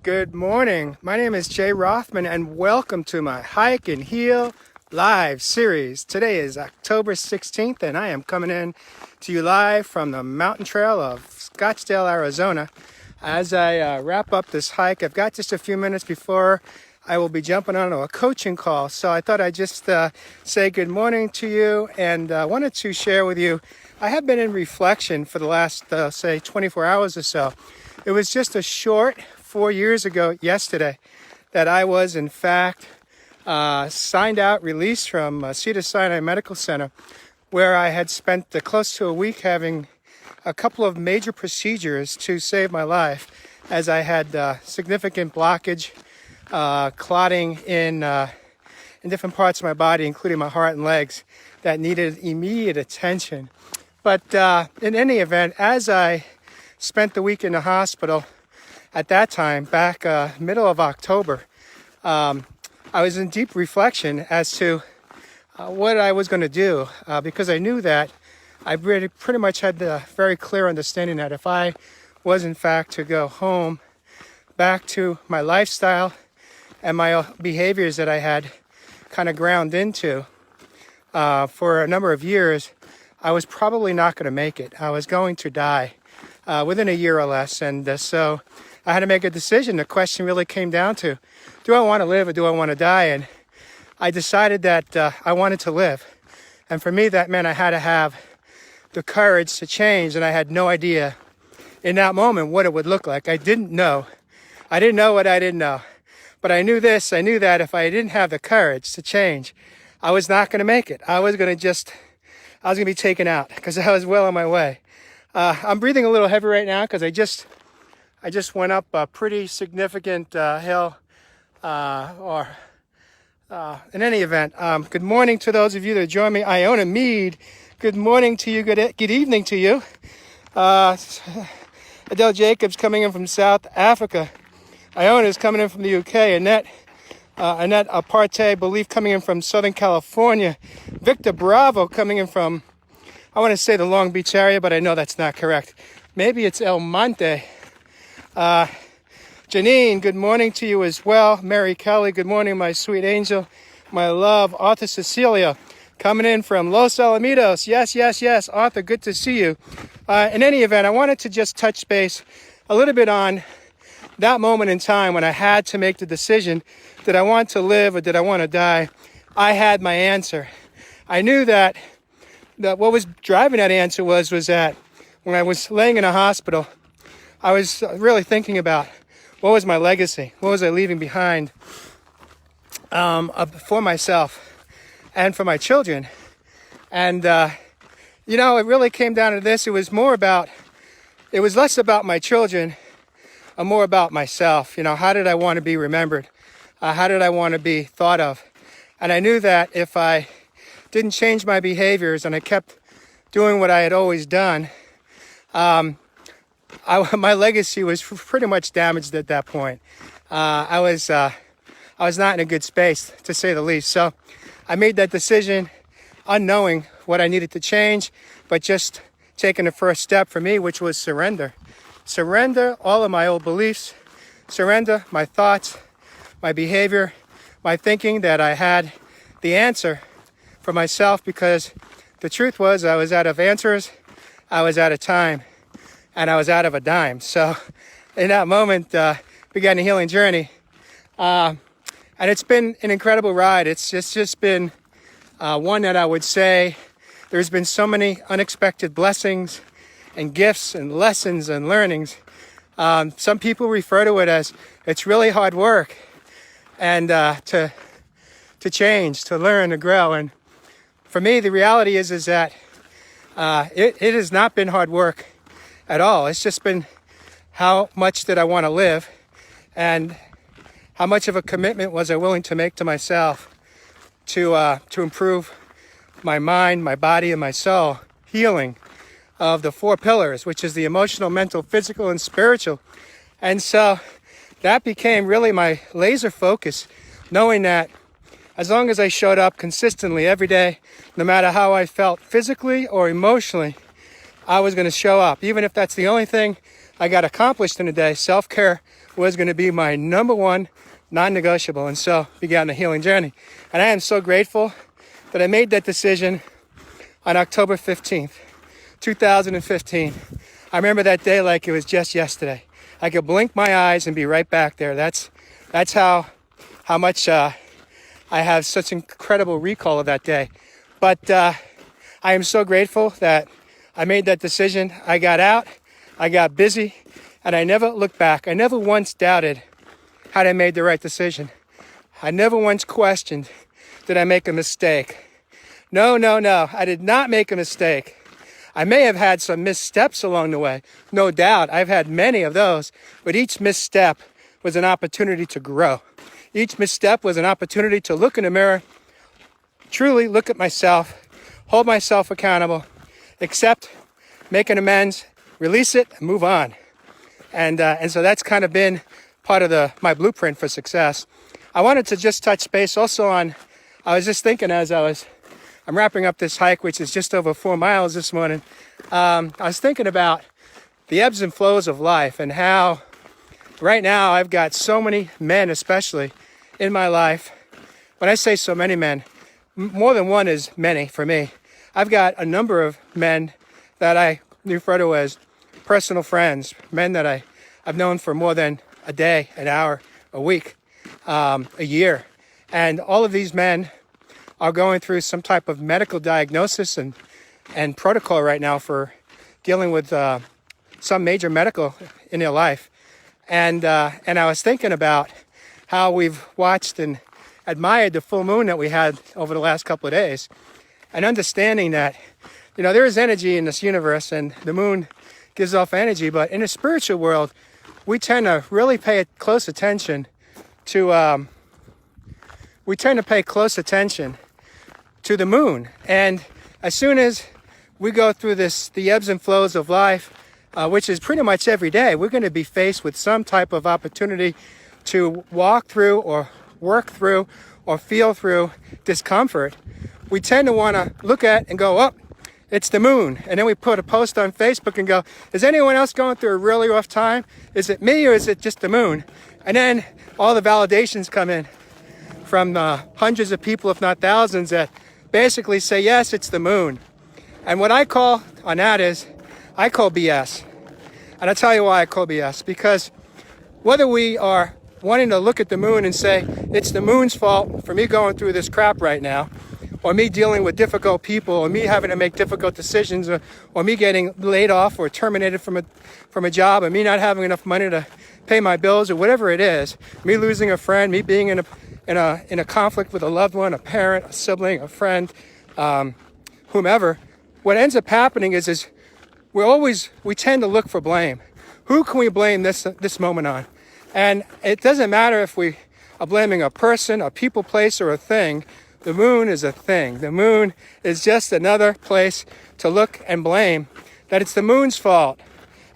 Good morning. My name is Jay Rothman and welcome to my Hike and Heal live series. Today is October 16th and I am coming in to you live from the mountain trail of Scottsdale, Arizona. As I wrap up this hike, I've got just a few minutes before I will be jumping onto a coaching call. So I thought I'd just say good morning to you and wanted to share with you. I have been in reflection for the last, say, 24 hours or so. It was just a short 4 years ago yesterday that I was in fact signed out, released from Cedars-Sinai Medical Center, where I had spent close to a week having a couple of major procedures to save my life, as I had significant blockage, clotting in different parts of my body, including my heart and legs, that needed immediate attention. But in any event, as I spent the week in the hospital, at that time, back middle of October, I was in deep reflection as to what I was going to do, because I knew that I pretty much had the very clear understanding that if I was in fact to go home, back to my lifestyle and my behaviors that I had kind of ground into for a number of years, I was probably not going to make it. I was going to die within a year or less, and so I had to make a decision. The question really came down to, do I want to live or do I want to die? And I decided that I wanted to live. And for me, that meant I had to have the courage to change, and I had no idea in that moment what it would look like. I didn't know. I didn't know what I didn't know. But I knew this. I knew that if I didn't have the courage to change, I was not going to make it. I was going to be taken out because I was well on my way. I'm breathing a little heavy right now because I just went up a pretty significant hill. In any event, good morning to those of you that join me. Iona Mead, good morning to you. Good evening to you. Adele Jacobs coming in from South Africa. Iona is coming in from the UK. Annette Aparte, believe, coming in from Southern California. Victor Bravo coming in from, I want to say the Long Beach area, but I know that's not correct. Maybe it's El Monte. Janine, good morning to you as well. Mary Kelly, good morning, my sweet angel, my love. Arthur Cecilia, coming in from Los Alamitos. Yes. Arthur, good to see you. In any event, I wanted to just touch base a little bit on that moment in time when I had to make the decision, did I want to live or did I want to die? I had my answer. I knew that what was driving that answer was that when I was laying in a hospital, I was really thinking about what was my legacy? What was I leaving behind for myself and for my children? And, it really came down to this. It was less about my children and more about myself. How did I want to be remembered? How did I want to be thought of? And I knew that if I didn't change my behaviors and I kept doing what I had always done, my legacy was pretty much damaged at that point. I was not in a good space, to say the least. So I made that decision unknowing what I needed to change, but just taking the first step for me, which was surrender. Surrender all of my old beliefs, surrender my thoughts, my behavior, my thinking that I had the answer for myself, because the truth was I was out of answers, I was out of time, and I was out of a dime. So in that moment, began a healing journey. And it's been an incredible ride. It's just been one that I would say there's been so many unexpected blessings and gifts and lessons and learnings. Some people refer to it as it's really hard work, and to change, to learn, to grow. And for me, the reality is that it has not been hard work at all. It's just been how much did I want to live, and how much of a commitment was I willing to make to myself to improve my mind, my body, and my soul. Healing of the 4 pillars, which is the emotional, mental, physical, and spiritual. And so that became really my laser focus, knowing that as long as I showed up consistently every day, no matter how I felt physically or emotionally, I was going to show up. Even if that's the only thing I got accomplished in a day, self-care was going to be my number one non-negotiable, and so began the healing journey. And I am so grateful that I made that decision on October 15th, 2015. I remember that day like it was just yesterday. I could blink my eyes and be right back there. That's how much I have such incredible recall of that day. But I am so grateful that I made that decision. I got out, I got busy, and I never looked back. I never once doubted had I made the right decision. I never once questioned, did I make a mistake? No, I did not make a mistake. I may have had some missteps along the way. No doubt, I've had many of those, but each misstep was an opportunity to grow. Each misstep was an opportunity to look in the mirror, truly look at myself, hold myself accountable, accept, make an amends, release it, and move on. And so that's kind of been part of my blueprint for success. I wanted to just touch base also on, I was just thinking as I'm wrapping up this hike, which is just over 4 miles this morning. I was thinking about the ebbs and flows of life and how right now I've got so many men, especially in my life. When I say so many men, more than one is many for me. I've got a number of men that I refer to as personal friends, men that I've known for more than a day, an hour, a week, a year. And all of these men are going through some type of medical diagnosis and protocol right now for dealing with some major medical in their life. And I was thinking about how we've watched and admired the full moon that we had over the last couple of days, and understanding that, there is energy in this universe and the moon gives off energy, but in the spiritual world, we tend to really pay close attention to the moon. And as soon as we go through the ebbs and flows of life, which is pretty much every day, we're going to be faced with some type of opportunity to walk through or work through or feel through discomfort. We tend to want to look at and go, oh, it's the moon. And then we put a post on Facebook and go, is anyone else going through a really rough time? Is it me or is it just the moon? And then all the validations come in from hundreds of people, if not thousands, that basically say, yes, it's the moon. And what I call on that is, I call BS. And I'll tell you why I call BS. Because whether we are wanting to look at the moon and say, it's the moon's fault for me going through this crap right now, or me dealing with difficult people, or me having to make difficult decisions, or me getting laid off or terminated from a job, or me not having enough money to pay my bills, or whatever it is, me losing a friend, me being in a conflict with a loved one, a parent, a sibling, a friend, whomever, what ends up happening is we tend to look for blame. Who can we blame this moment on? And it doesn't matter if we are blaming a person, a people, place, or a thing. The moon is a thing. The moon is just another place to look and blame that it's the moon's fault.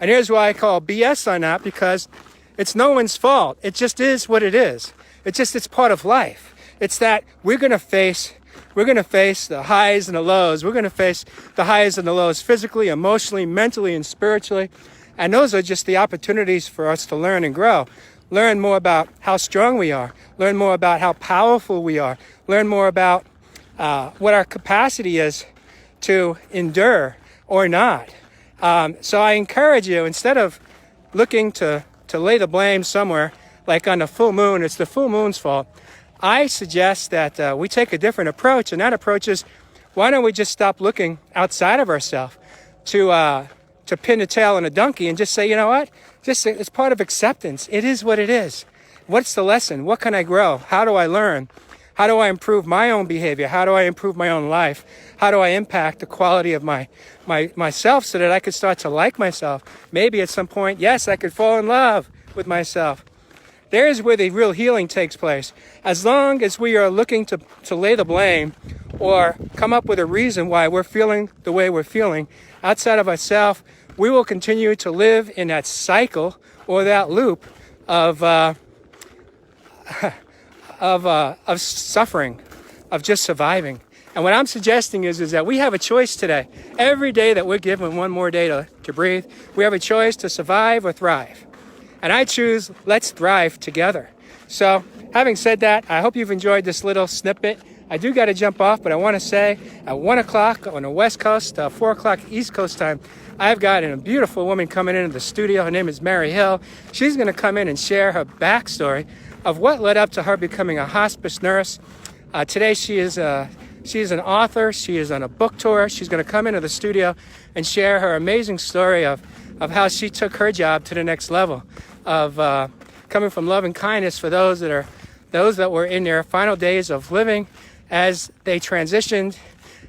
And here's why I call BS on that, because it's no one's fault. It just is what it is. It's part of life. It's that we're going to face the highs and the lows. We're going to face the highs and the lows physically, emotionally, mentally, and spiritually. And those are just the opportunities for us to learn and grow. Learn more about how strong we are. Learn more about how powerful we are. Learn more about what our capacity is to endure or not. So I encourage you, instead of looking to lay the blame somewhere, like on the full moon, it's the full moon's fault, I suggest that we take a different approach. And that approach is, why don't we just stop looking outside of ourselves to pin the tail on a donkey and just say, you know what? It's part of acceptance. It is what it is. What's the lesson? What can I grow? How do I learn? How do I improve my own behavior? How do I improve my own life? How do I impact the quality of myself so that I could start to like myself? Maybe at some point, yes, I could fall in love with myself. There's where the real healing takes place. As long as we are looking to lay the blame or come up with a reason why we're feeling the way we're feeling outside of ourselves, we will continue to live in that cycle or that loop of suffering, of just surviving. And what I'm suggesting is that we have a choice today. Every day that we're given one more day to breathe, we have a choice to survive or thrive. And I choose let's thrive together. So having said that, I hope you've enjoyed this little snippet. I do got to jump off, but I want to say at 1 o'clock on the West Coast, 4 o'clock East Coast time, I've got a beautiful woman coming into the studio. Her name is Mary Hill. She's going to come in and share her backstory of what led up to her becoming a hospice nurse. Today she is an author. She is on a book tour. She's going to come into the studio and share her amazing story of how she took her job to the next level, of coming from love and kindness for those that were in their final days of living, as they transitioned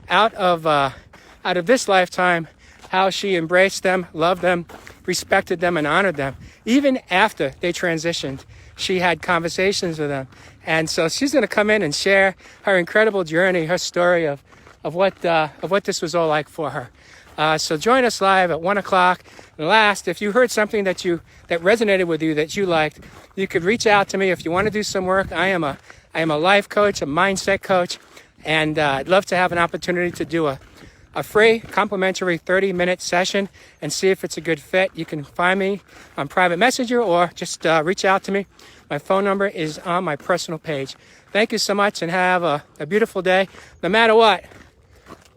out of this lifetime, how she embraced them, loved them, respected them, and honored them. Even after they transitioned, she had conversations with them. And so she's going to come in and share her incredible journey, her story of what this was all like for her. So join us live at 1 o'clock. And last, if you heard something that resonated with you, that you liked, you could reach out to me if you want to do some work. I am a life coach, a mindset coach, and I'd love to have an opportunity to do a free complimentary 30-minute session and see if it's a good fit. You can find me on private messenger or just reach out to me. My phone number is on my personal page. Thank you so much and have a beautiful day. No matter what,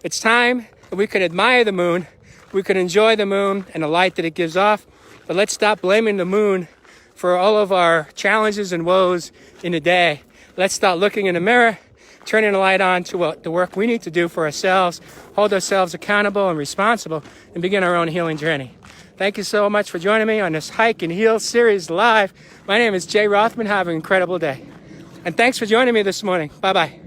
it's time that we can admire the moon. We can enjoy the moon and the light that it gives off. But let's stop blaming the moon for all of our challenges and woes in the day. Let's start looking in the mirror, turning the light on to the work we need to do for ourselves, hold ourselves accountable and responsible, and begin our own healing journey. Thank you so much for joining me on this Hike and Heal series live. My name is Jay Rothman. Have an incredible day. And thanks for joining me this morning. Bye-bye.